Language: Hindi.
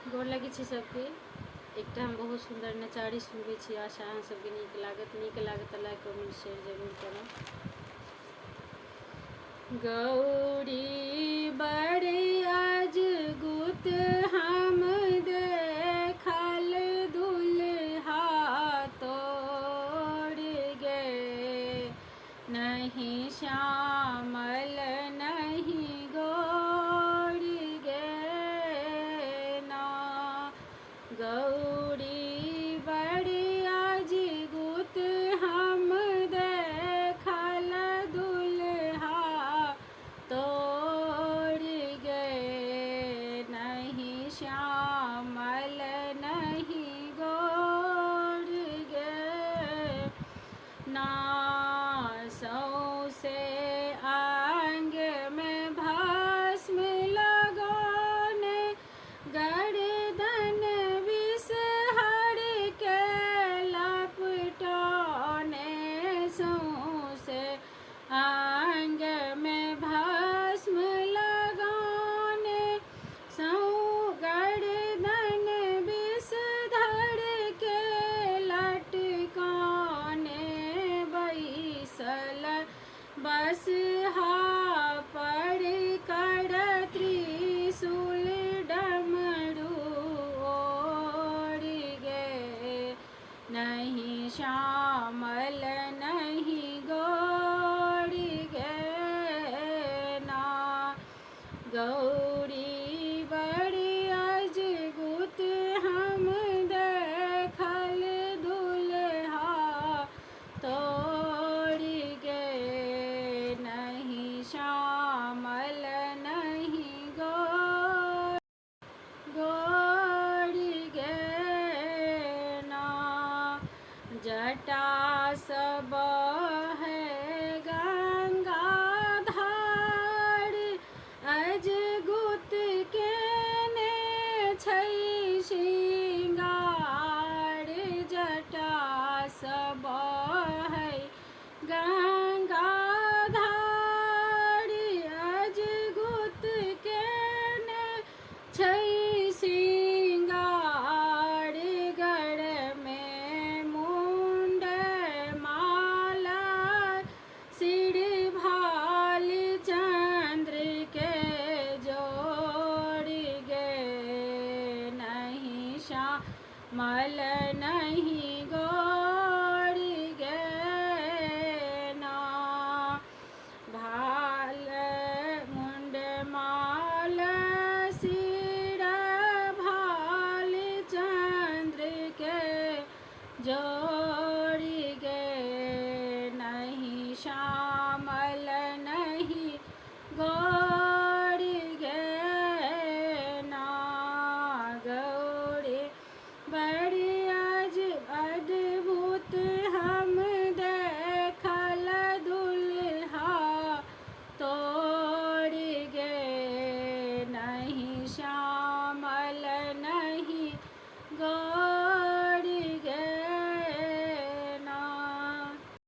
गोर लगे छी सबके। एकटा हम बहुत सुंदर नचारी सुनबे छी, आशा अहाँ सबके नीक लागत तऽ लाइक कमेंट शेयर जरूर करब। गौरी बड़े आज गुत हम देखल दुल्हा तोड़ गे, नहीं श्यामल नहीं गौर गे ना। गौरी बड़ी आज गुत हम देखल दुल्हा तोड़ गे, नहीं श्यामल नहीं गौर गे ना। सौसे आंग में भस्म लगौने, गर्दन विषहर के लपटौने। सौसे आंग में भस्म लगौने, सौ गर्दन विषधर के लटकौने। बैसल बसहा पर कर त्रिशूल डमरू ओढ़ गे, नहीं श्यामल नहीं गौर गे ना। गौरी बड़ी आज गुत हम देखल दुल्हा तोड़ गे, नहीं श्यामल नहीं गौर गे ना। जटा सब है गंगा धार, अजगुत के ने छै श्रृंगार। जटा सब है गंगा धार, अजगुत के ने छै श्रृंगार। गड़ में मुंड माला, सिर भाल चंद्र के जोड़ गे, नहीं श्यामल नहीं गौर गे ना। भाल मुंड माल सिर भाल चंद्र के जोड़ गे, नहीं श्यामल नहीं गौर गे ना। गौरी बड़ी